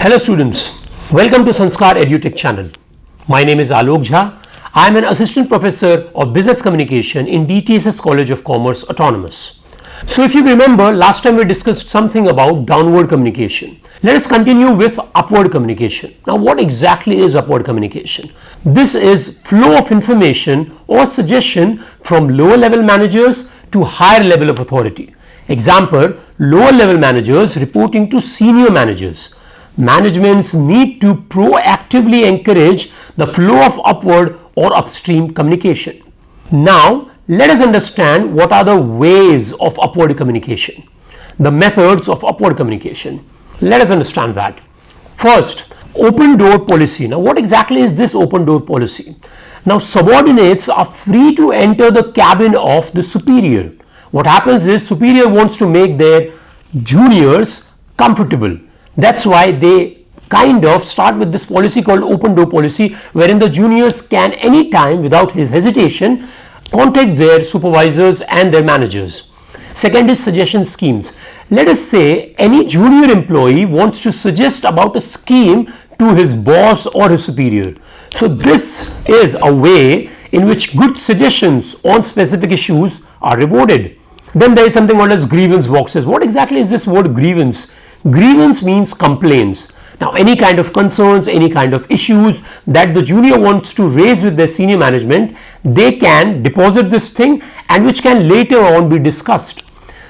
Hello students, welcome to SanskarEdutech channel. My name is Alok Jha. I am an assistant professor of business communication in dtss College of Commerce Autonomous. So if you remember, last time we discussed something about downward communication. Let us continue with upward communication. Now what exactly is upward communication? This is flow of information or suggestion from lower level managers to higher level of authority. Example, lower level managers reporting to senior managers. Managements need to proactively encourage the flow of upward or upstream communication. Now, let us understand what are the ways of upward communication, the methods of upward communication. Let us understand that. First, open door policy. Now, what exactly is this open door policy? Now, subordinates are free to enter the cabin of the superior. What happens is superior wants to make their juniors comfortable. That's why they kind of start with this policy called open door policy, wherein the juniors can anytime without his hesitation contact their supervisors and their managers. Second is suggestion schemes. Let us say any junior employee wants to suggest about a scheme to his boss or his superior. So this is a way in which good suggestions on specific issues are rewarded. Then there is something called as grievance boxes. What exactly is this word grievance? Grievance means complaints. Now any kind of concerns, any kind of issues that the junior wants to raise with their senior management, they can deposit this thing and which can later on be discussed.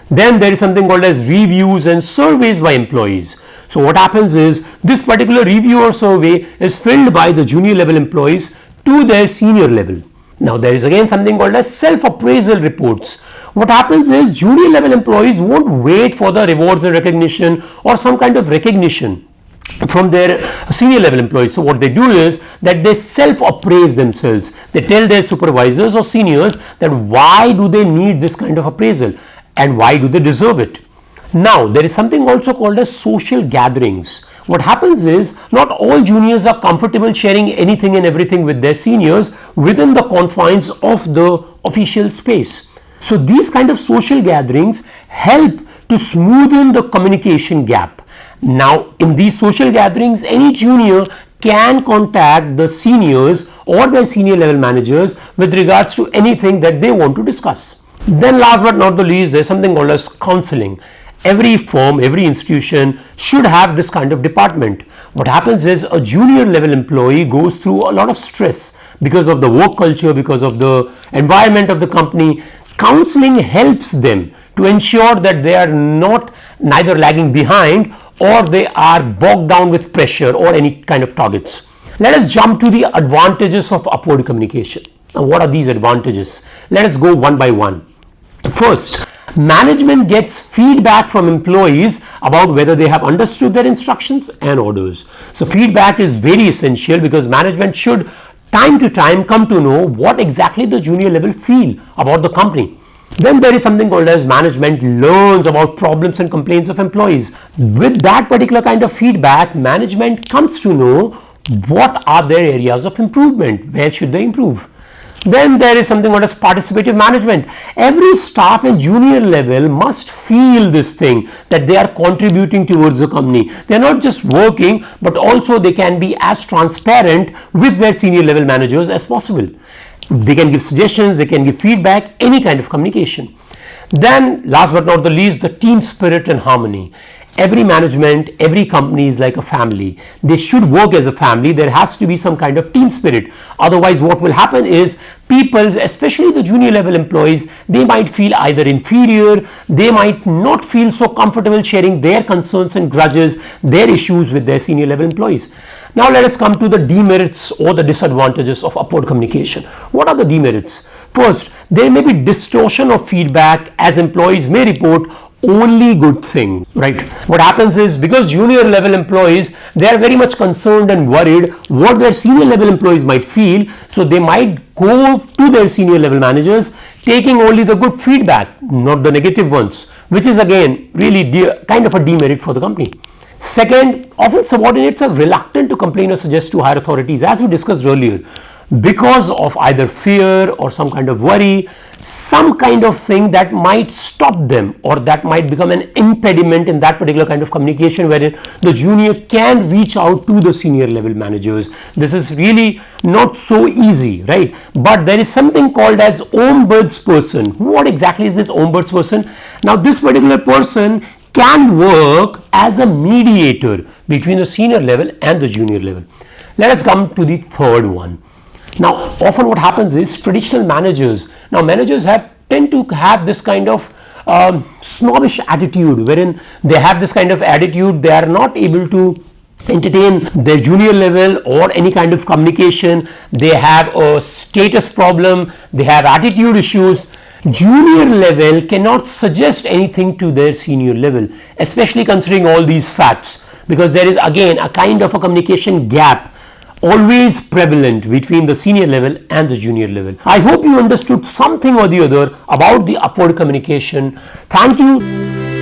Then there is something called as reviews and surveys by employees. So what happens is this particular review or survey is filled by the junior level employees to their senior level. Now there is again something called as self-appraisal reports. What happens is junior level employees won't wait for the rewards and recognition or some kind of recognition from their senior level employees. So what they do is that they self-appraise themselves. They tell their supervisors or seniors that why do they need this kind of appraisal and why do they deserve it. Now there is something also called as social gatherings. What happens is not all juniors are comfortable sharing anything and everything with their seniors within the confines of the official space. So these kind of social gatherings help to smoothen the communication gap. Now in these social gatherings, any junior can contact the seniors or their senior level managers with regards to anything that they want to discuss. Then last but not the least, there is something called as counseling. Every firm, every institution should have this kind of department. What happens is a junior level employee goes through a lot of stress because of the work culture, because of the environment of the company. Counseling helps them to ensure that they are not neither lagging behind or they are bogged down with pressure or any kind of targets. Let us jump to the advantages of upward communication. Now what are these advantages? Let us go one by one. First, management gets feedback from employees about whether they have understood their instructions and orders. So feedback is very essential because management should time to time come to know what exactly the junior level feel about the company. Then there is something called as management learns about problems and complaints of employees. With that particular kind of feedback, management comes to know what are their areas of improvement, where should they improve. Then there is something called as participative management. Every staff and junior level must feel this thing that they are contributing towards the company. They are not just working, but also they can be as transparent with their senior level managers as possible. They can give suggestions, they can give feedback, any kind of communication. Then last but not the least, the team spirit and harmony. Every management, every company is like a family. They should work as a family. There has to be some kind of team spirit. Otherwise, what will happen is people, especially the junior level employees, they might feel either inferior, they might not feel so comfortable sharing their concerns and grudges, their issues with their senior level employees. Now let us come to the demerits or the disadvantages of upward communication. What are the demerits? First, there may be distortion of feedback as employees may report only good thing, right? What happens is because junior level employees, they are very much concerned and worried what their senior level employees might feel. So they might go to their senior level managers taking only the good feedback, not the negative ones, which is again really kind of a demerit for the company. Second, often subordinates are reluctant to complain or suggest to higher authorities, as we discussed earlier. because of either fear or some kind of worry, some kind of thing that might stop them or that might become an impediment in that particular kind of communication, wherein the junior can reach out to the senior level managers. This is really not so easy, right? But there is something called as ombudsperson. What exactly is this ombudsperson? Now this particular person can work as a mediator between the senior level and the junior level. Let us come to the third one. Now often what happens is traditional managers, now managers tend to have this kind of snobbish attitude, wherein they have this kind of attitude, they are not able to entertain their junior level or any kind of communication. They have a status problem, they have attitude issues. Junior level cannot suggest anything to their senior level, especially considering all these facts, because there is again a kind of a communication gap always prevalent between the senior level and the junior level. I hope you understood something or the other about the upward communication. Thank you.